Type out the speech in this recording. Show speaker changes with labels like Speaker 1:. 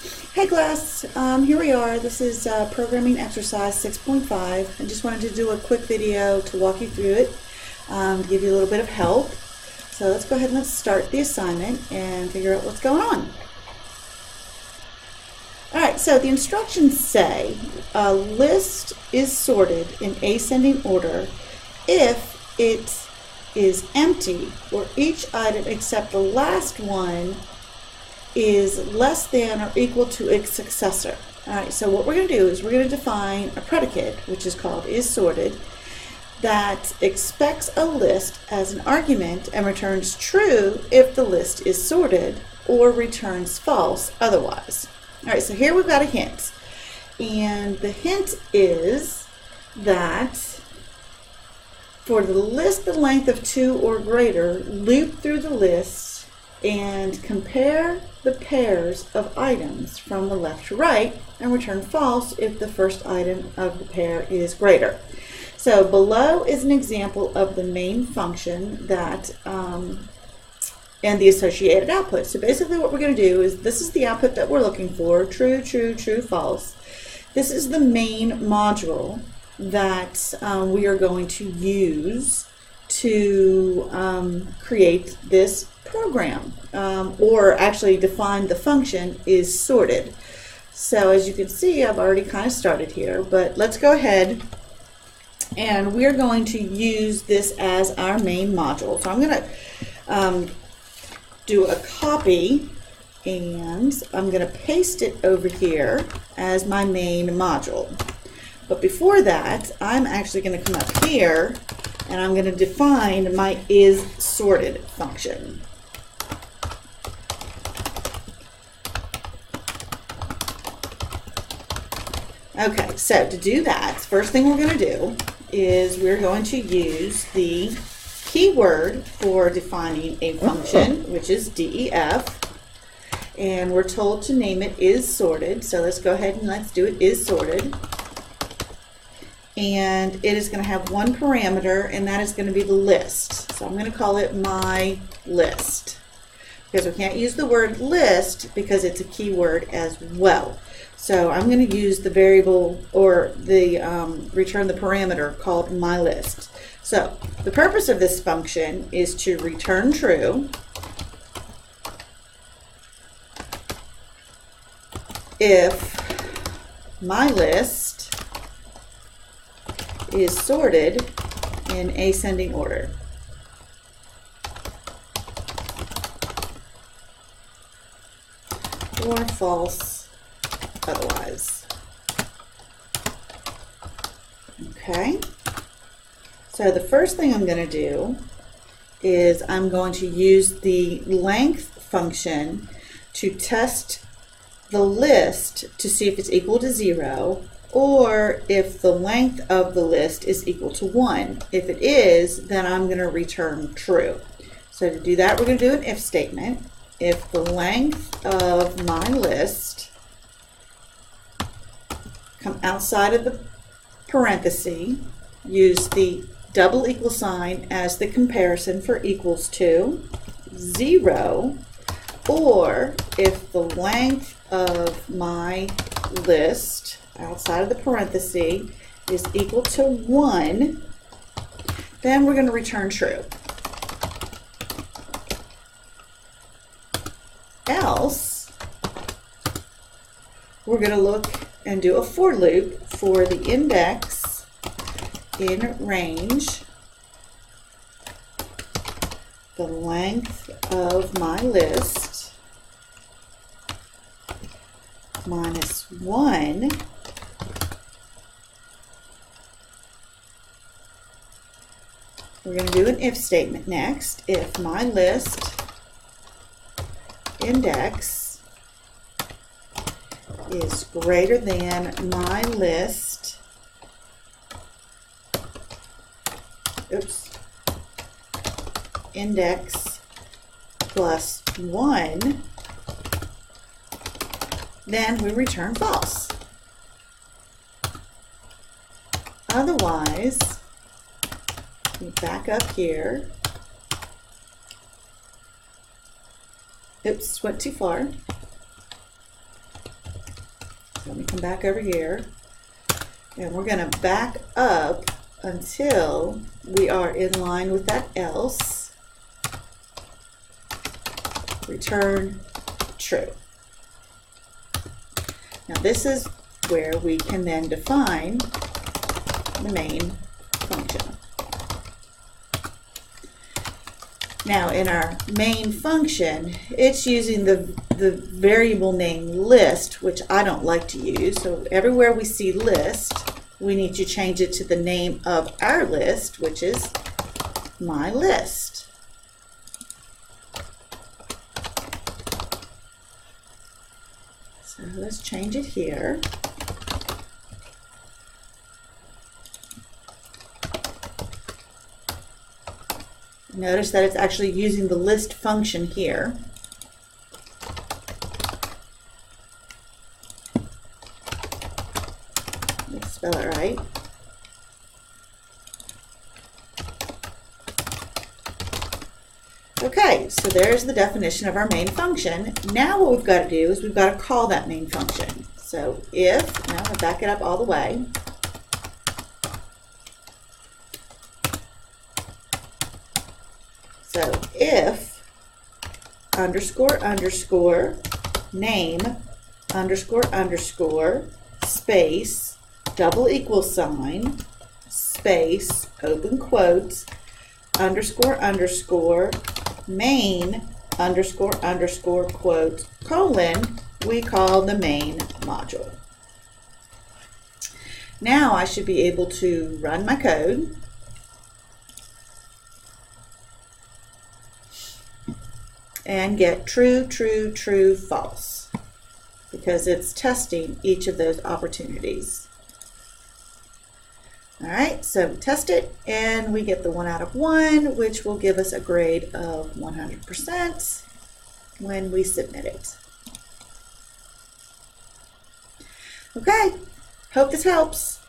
Speaker 1: Hey class, here we are. This is programming exercise 6.5. I just wanted to do a quick video to walk you through it, to give you a little bit of help. So let's go ahead and let's start the assignment and figure out what's going on. Alright, so the instructions say a list is sorted in ascending order if it is empty or each item except the last one is less than or equal to its successor. Alright, so what we're going to do is we're going to define a predicate, which is called isSorted, that expects a list as an argument and returns true if the list is sorted or returns false otherwise. Alright, so here we've got a hint. And the hint is that for the list the length of 2 or greater, loop through the list and compare the pairs of items from the left to right and return false if the first item of the pair is greater. So below is an example of the main function that and the associated output. So basically what we're going to do is this is the output that we're looking for, true, true, true, false. This is the main module that we are going to use to create this program, or actually define the function isSorted. So as you can see, I've already kind of started here, but let's go ahead and we're going to use this as our main module. So I'm going to do a copy and I'm going to paste it over here as my main module. But before that, I'm actually going to come up here and I'm going to define my isSorted function. Okay, so to do that, first thing we're going to do is we're going to use the keyword for defining a function, which is def, and we're told to name it isSorted. So let's go ahead and let's do it isSorted. And it is going to have one parameter, and that is going to be the list. So I'm going to call it my list, because we can't use the word list because it's a keyword as well. So I'm going to use the variable or the return the parameter called my list. So the purpose of this function is to return true if my list is sorted in ascending order. Or false otherwise. Okay, so the first thing I'm going to do is I'm going to use the length function to test the list to see if it's equal to 0 or if the length of the list is equal to 1. If it is, then I'm going to return true. So to do that, we're going to do an if statement. If the length of my list come outside of the parenthesis, use the double equal sign as the comparison for equals to 0, or if the length of my list outside of the parenthesis is equal to 1, then we're going to return true. Else, we're going to look and do a for loop for the index in range, the length of my list minus 1 we're going to do an if statement next. If my list index is greater than my list, index plus 1, then we return false. Otherwise, we back up here. Oops, went too far. come back over here, and we're going to back up until we are in line with that else. Return true. Now this is where we can then define the main function. Now in our main function, it's using the variable name list, which I don't like to use. So everywhere we see list, we need to change it to the name of our list, which is my list. So let's change it here. Notice that it's actually using the list function here. Let's spell it right. Okay, so there's the definition of our main function. Now what we've got to do is we've got to call that main function. So if, now I'm going to back it up all the way. So if underscore underscore name underscore underscore space double equal sign space open quotes underscore underscore main underscore underscore quote colon, we call the main module. Now I should be able to run my code. And get true, true, true, false, because it's testing each of those opportunities. All right, so test it, and we get the 1 out of 1, which will give us a grade of 100% when we submit it. Okay, hope this helps.